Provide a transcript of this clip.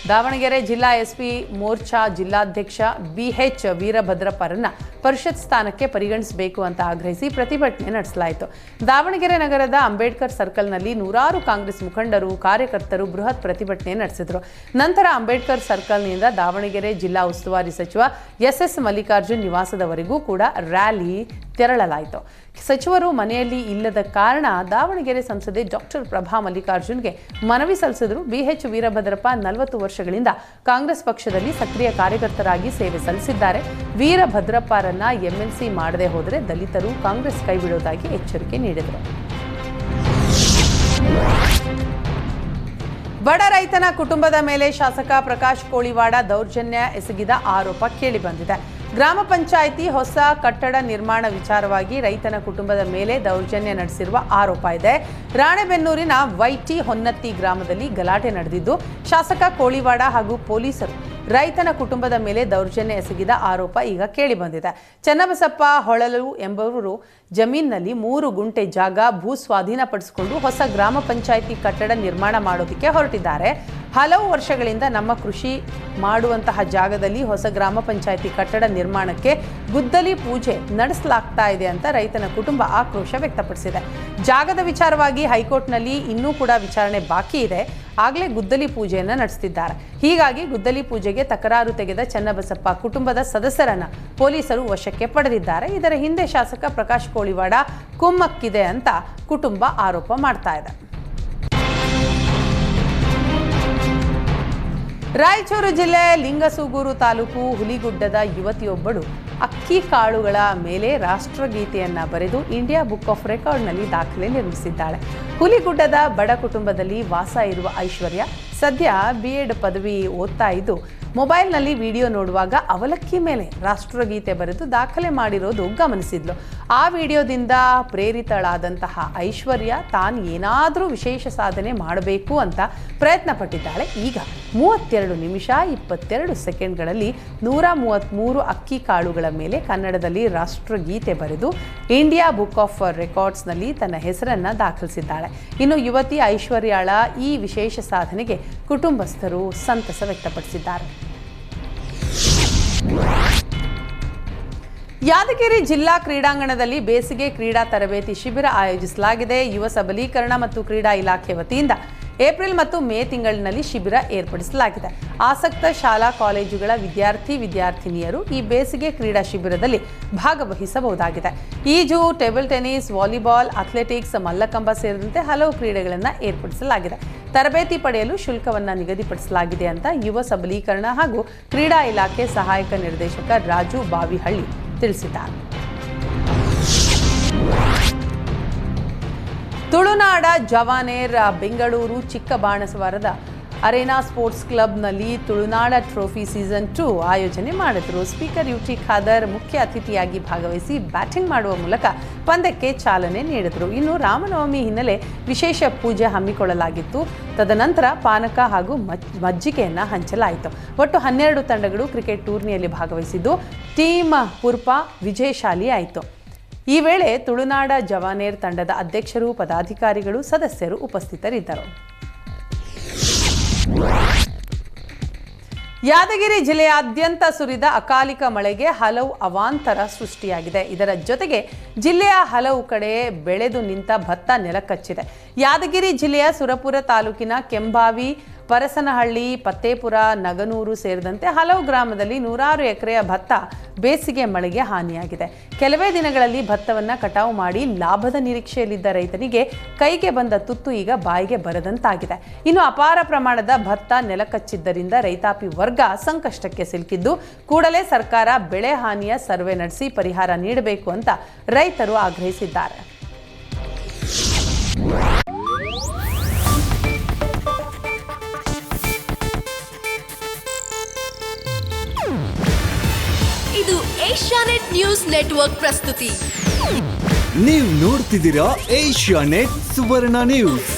ದಾವಣಗೆರೆ ಜಿಲ್ಲಾ ಎಸ್ಪಿ ಮೋರ್ಚಾ ಜಿಲ್ಲಾಧ್ಯಕ್ಷ BH ವೀರಭದ್ರಪ್ಪರನ್ನ ಪರಿಷತ್ ಸ್ಥಾನಕ್ಕೆ ಪರಿಗಣಿಸಬೇಕು ಅಂತ ಆಗ್ರಹಿಸಿ ಪ್ರತಿಭಟನೆ ನಡೆಸಲಾಯಿತು. ದಾವಣಗೆರೆ ನಗರದ ಅಂಬೇಡ್ಕರ್ ಸರ್ಕಲ್ನಲ್ಲಿ ನೂರಾರು ಕಾಂಗ್ರೆಸ್ ಮುಖಂಡರು, ಕಾರ್ಯಕರ್ತರು ಬೃಹತ್ ಪ್ರತಿಭಟನೆ ನಡೆಸಿದರು. ನಂತರ ಅಂಬೇಡ್ಕರ್ ಸರ್ಕಲ್ನಿಂದ ದಾವಣಗೆರೆ ಜಿಲ್ಲಾ ಉಸ್ತುವಾರಿ ಸಚಿವ SS ಮಲ್ಲಿಕಾರ್ಜುನ್ ನಿವಾಸದವರೆಗೂ ಕೂಡ ರ್ಯಾಲಿ ತೆರಳಲಾಯಿತು. ಸಚಿವರು ಮನೆಯಲ್ಲಿ ಇಲ್ಲದ ಕಾರಣ ದಾವಣಗೆರೆ ಸಂಸದೆ ಡಾಕ್ಟರ್ ಪ್ರಭಾ ಮಲ್ಲಿಕಾರ್ಜುನ್ಗೆ ಮನವಿ ಸಲ್ಲಿಸಿದರು. BH ವೀರಭದ್ರಪ್ಪ 40 ವರ್ಷಗಳಿಂದ ಕಾಂಗ್ರೆಸ್ ಪಕ್ಷದಲ್ಲಿ ಸಕ್ರಿಯ ಕಾರ್ಯಕರ್ತರಾಗಿ ಸೇವೆ ಸಲ್ಲಿಸಿದ್ದಾರೆ. ವೀರಭದ್ರಪ್ಪರನ್ನ MLC ಮಾಡದೆ ಹೋದರೆ ದಲಿತರು ಕಾಂಗ್ರೆಸ್ ಕೈಬಿಡುವುದಾಗಿ ಎಚ್ಚರಿಕೆ ನೀಡಿದರು. ಬಡ ರೈತನ ಕುಟುಂಬದ ಮೇಲೆ ಶಾಸಕ ಪ್ರಕಾಶ್ ಕೋಳಿವಾಡ ದೌರ್ಜನ್ಯ ಎಸಗಿದ ಆರೋಪ ಕೇಳಿಬಂದಿದೆ. ಗ್ರಾಮ ಪಂಚಾಯಿತಿ ಹೊಸ ಕಟ್ಟಡ ನಿರ್ಮಾಣ ವಿಚಾರವಾಗಿ ರೈತನ ಕುಟುಂಬದ ಮೇಲೆ ದೌರ್ಜನ್ಯ ನಡೆಸಿರುವ ಆರೋಪ ಇದೆ. ರಾಣೆಬೆನ್ನೂರಿನ YT ಹೊನ್ನತ್ತಿ ಗ್ರಾಮದಲ್ಲಿ ಗಲಾಟೆ ನಡೆದಿದ್ದು, ಶಾಸಕ ಕೋಳಿವಾಡ ಹಾಗೂ ಪೊಲೀಸರು ರೈತನ ಕುಟುಂಬದ ಮೇಲೆ ದೌರ್ಜನ್ಯ ಎಸಗಿದ ಆರೋಪ ಈಗ ಕೇಳಿಬಂದಿದೆ. ಚನ್ನಬಸಪ್ಪ ಹೊಳಲು ಎಂಬುವರು ಜಮೀನಿನಲ್ಲಿ 3 ಗುಂಟೆ ಜಾಗ ಭೂ ಸ್ವಾಧೀನಪಡಿಸಿಕೊಂಡು ಹೊಸ ಗ್ರಾಮ ಪಂಚಾಯಿತಿ ಕಟ್ಟಡ ನಿರ್ಮಾಣ ಮಾಡೋದಕ್ಕೆ ಹೊರಟಿದ್ದಾರೆ. ಹಲವು ವರ್ಷಗಳಿಂದ ನಮ್ಮ ಕೃಷಿ ಮಾಡುವಂತಹ ಜಾಗದಲ್ಲಿ ಹೊಸ ಗ್ರಾಮ ಪಂಚಾಯಿತಿ ಕಟ್ಟಡ ನಿರ್ಮಾಣಕ್ಕೆ ಗುದ್ದಲಿ ಪೂಜೆ ನಡೆಸಲಾಗ್ತಾ ಇದೆ ಅಂತ ರೈತನ ಕುಟುಂಬ ಆಕ್ರೋಶ ವ್ಯಕ್ತಪಡಿಸಿದೆ. ಜಾಗದ ವಿಚಾರವಾಗಿ ಹೈಕೋರ್ಟ್ನಲ್ಲಿ ಇನ್ನೂ ಕೂಡ ವಿಚಾರಣೆ ಬಾಕಿ ಇದೆ. ಆಗಲೇ ಗುದ್ದಲಿ ಪೂಜೆಯನ್ನು ನಡೆಸುತ್ತಿದ್ದಾರೆ. ಹೀಗಾಗಿ ಗುದ್ದಲಿ ಪೂಜೆಗೆ ತಕರಾರು ತೆಗೆದ ಚನ್ನಬಸಪ್ಪ ಕುಟುಂಬದ ಸದಸ್ಯರನ್ನ ಪೊಲೀಸರು ವಶಕ್ಕೆ ಪಡೆದಿದ್ದಾರೆ. ಇದರ ಹಿಂದೆ ಶಾಸಕ ಪ್ರಕಾಶ್ ಕೋಳಿವಾಡ ಕುಮ್ಮಕ್ಕಿದೆ ಅಂತ ಕುಟುಂಬ ಆರೋಪ ಮಾಡ್ತಾ ಇದೆ. ರಾಯಚೂರು ಜಿಲ್ಲೆ ಲಿಂಗಸೂಗೂರು ತಾಲೂಕು ಹುಲಿಗುಡ್ಡದ ಯುವತಿಯೊಬ್ಬಳು ಅಕ್ಕಿ ಕಾಳುಗಳ ಮೇಲೆ ರಾಷ್ಟ್ರಗೀತೆಯನ್ನ ಬರೆದು ಇಂಡಿಯಾ ಬುಕ್ ಆಫ್ ರೆಕಾರ್ಡ್ನಲ್ಲಿ ದಾಖಲೆ ನಿರ್ಮಿಸಿದ್ದಾಳೆ. ಹುಲಿಗುಡ್ಡದ ಬಡ ಕುಟುಂಬದಲ್ಲಿ ವಾಸ ಇರುವ ಐಶ್ವರ್ಯ ಸದ್ಯ B.Ed ಪದವಿ ಓದ್ತಾ ಇದ್ದು, ಮೊಬೈಲ್ನಲ್ಲಿ ವಿಡಿಯೋ ನೋಡುವಾಗ ಅವಲಕ್ಕಿ ಮೇಲೆ ರಾಷ್ಟ್ರಗೀತೆ ಬರೆದು ದಾಖಲೆ ಮಾಡಿರೋದು ಗಮನಿಸಿದ್ಲು. ಆ ವಿಡಿಯೋದಿಂದ ಪ್ರೇರಿತಳಾದಂತಹ ಐಶ್ವರ್ಯ ತಾನು ಏನಾದರೂ ವಿಶೇಷ ಸಾಧನೆ ಮಾಡಬೇಕು ಅಂತ ಪ್ರಯತ್ನ ಪಟ್ಟಿದ್ದಾಳೆ. ಈಗ 32 ನಿಮಿಷ 22 ಸೆಕೆಂಡ್ಗಳಲ್ಲಿ 133 ಅಕ್ಕಿ ಕಾಳುಗಳ ಮೇಲೆ ಕನ್ನಡದಲ್ಲಿ ರಾಷ್ಟ್ರಗೀತೆ ಬರೆದು ಇಂಡಿಯಾ ಬುಕ್ ಆಫ್ ರೆಕಾರ್ಡ್ಸ್ನಲ್ಲಿ ತನ್ನ ಹೆಸರನ್ನು ದಾಖಲಿಸಿದ್ದಾಳೆ. ಇನ್ನು ಯುವತಿ ಐಶ್ವರ್ಯಾಳ ಈ ವಿಶೇಷ ಸಾಧನೆಗೆ ಕುಟುಂಬಸ್ಥರು ಸಂತಸ ವ್ಯಕ್ತಪಡಿಸಿದ್ದಾರೆ. ಯಾದಗಿರಿ ಜಿಲ್ಲಾ ಕ್ರೀಡಾಂಗಣದಲ್ಲಿ ಬೇಸಿಗೆ ಕ್ರೀಡಾ ತರಬೇತಿ ಶಿಬಿರ ಆಯೋಜಿಸಲಾಗಿದೆ. ಯುವ ಸಬಲೀಕರಣ ಮತ್ತು ಕ್ರೀಡಾ ಇಲಾಖೆ ವತಿಯಿಂದ ಏಪ್ರಿಲ್ ಮತ್ತು ಮೇ ತಿಂಗಳಿನಲ್ಲಿ ಶಿಬಿರ ಏರ್ಪಡಿಸಲಾಗಿದೆ. ಆಸಕ್ತ ಶಾಲಾ ಕಾಲೇಜುಗಳ ವಿದ್ಯಾರ್ಥಿನಿಯರು ಈ ಬೇಸಿಗೆ ಕ್ರೀಡಾ ಶಿಬಿರದಲ್ಲಿ ಭಾಗವಹಿಸಬಹುದಾಗಿದೆ. ಈಜು, table tennis, volleyball, athletics, mallakhamb ಸೇರಿದಂತೆ ಹಲವು ಕ್ರೀಡೆಗಳನ್ನು ಏರ್ಪಡಿಸಲಾಗಿದೆ. ತರಬೇತಿ ಪಡೆಯಲು ಶುಲ್ಕವನ್ನು ನಿಗದಿಪಡಿಸಲಾಗಿದೆ ಅಂತ ಯುವ ಸಬಲೀಕರಣ ಹಾಗೂ ಕ್ರೀಡಾ ಇಲಾಖೆ ಸಹಾಯಕ ನಿರ್ದೇಶಕ ರಾಜು ಬಾವಿಹಳ್ಳಿ ತಿಳಿಸಿದ್ದಾರೆ. ತುಳುನಾಡ ಜವಾನೇರ್ ಬೆಂಗಳೂರು ಚಿಕ್ಕಬಾಣಸವಾರದ ಅರೇನಾ ಸ್ಪೋರ್ಟ್ಸ್ ಕ್ಲಬ್ನಲ್ಲಿ ತುಳುನಾಡ ಟ್ರೋಫಿ ಸೀಸನ್ 2 ಆಯೋಜನೆ ಮಾಡಿದರು. ಸ್ಪೀಕರ್ UT ಖಾದರ್ ಮುಖ್ಯ ಅತಿಥಿಯಾಗಿ ಭಾಗವಹಿಸಿ ಬ್ಯಾಟಿಂಗ್ ಮಾಡುವ ಮೂಲಕ ಪಂದ್ಯಕ್ಕೆ ಚಾಲನೆ ನೀಡಿದರು. ಇನ್ನು ರಾಮನವಮಿ ಹಿನ್ನೆಲೆ ವಿಶೇಷ ಪೂಜೆ ಹಮ್ಮಿಕೊಳ್ಳಲಾಗಿತ್ತು. ತದನಂತರ ಪಾನಕ ಹಾಗೂ ಮಜ್ಜಿಗೆಯನ್ನು ಹಂಚಲಾಯಿತು. ಒಟ್ಟು 12 ತಂಡಗಳು ಕ್ರಿಕೆಟ್ ಟೂರ್ನಿಯಲ್ಲಿ ಭಾಗವಹಿಸಿದ್ದು ಟೀಮ್ ಪುರ್ಪ ವಿಜಯಶಾಲಿ ಆಯಿತು. ಈ ವೇಳೆ ತುಳುನಾಡ ಜವಾನೇರ್ ತಂಡದ ಅಧ್ಯಕ್ಷರು, ಪದಾಧಿಕಾರಿಗಳು, ಸದಸ್ಯರು ಉಪಸ್ಥಿತರಿದ್ದರು. ಯಾದಗಿರಿ ಜಿಲ್ಲೆಯಾದ್ಯಂತ ಸುರಿದ ಅಕಾಲಿಕ ಮಳೆಗೆ ಹಲವು ಅವಾಂತರ ಸೃಷ್ಟಿಯಾಗಿದೆ. ಇದರ ಜೊತೆಗೆ ಜಿಲ್ಲೆಯ ಹಲವು ಕಡೆ ಬೆಳೆದು ನಿಂತ ಭತ್ತ ನೆಲಕಚ್ಚಿದೆ. ಯಾದಗಿರಿ ಜಿಲ್ಲೆಯ ಸುರಪುರ ತಾಲೂಕಿನ ಕೆಂಬಾವಿ, ಪರಸನಹಳ್ಳಿ, ಪತ್ತೇಪುರ, ನಗನೂರು ಸೇರಿದಂತೆ ಹಲವು ಗ್ರಾಮದಲ್ಲಿ ನೂರಾರು ಎಕರೆಯ ಭತ್ತ ಬೇಸಿಗೆ ಮಳೆಗೆ ಹಾನಿಯಾಗಿದೆ. ಕೆಲವೇ ದಿನಗಳಲ್ಲಿ ಭತ್ತವನ್ನು ಕಟಾವು ಮಾಡಿ ಲಾಭದ ನಿರೀಕ್ಷೆಯಲ್ಲಿದ್ದ ರೈತನಿಗೆ ಕೈಗೆ ಬಂದ ತುತ್ತು ಈಗ ಬಾಯಿಗೆ ಬರದಂತಾಗಿದೆ. ಇನ್ನು ಅಪಾರ ಪ್ರಮಾಣದ ಭತ್ತ ನೆಲಕಚ್ಚಿದ್ದರಿಂದ ರೈತಾಪಿ ವರ್ಗ ಸಂಕಷ್ಟಕ್ಕೆ ಸಿಲುಕಿದ್ದು, ಕೂಡಲೇ ಸರ್ಕಾರ ಬೆಳೆ ಹಾನಿಯ ಸರ್ವೆ ನಡೆಸಿ ಪರಿಹಾರ ನೀಡಬೇಕು ಅಂತ ರೈತರು ಆಗ್ರಹಿಸಿದ್ದಾರೆ. ಇದು ಏಷ್ಯಾನೆಟ್ ನ್ಯೂಸ್ ನೆಟ್ವರ್ಕ್ ಪ್ರಸ್ತುತಿ. ನೀವು ನೋಡ್ತಿದ್ದೀರಾ ಏಷ್ಯಾನೆಟ್ ಸುವರ್ಣ ನ್ಯೂಸ್.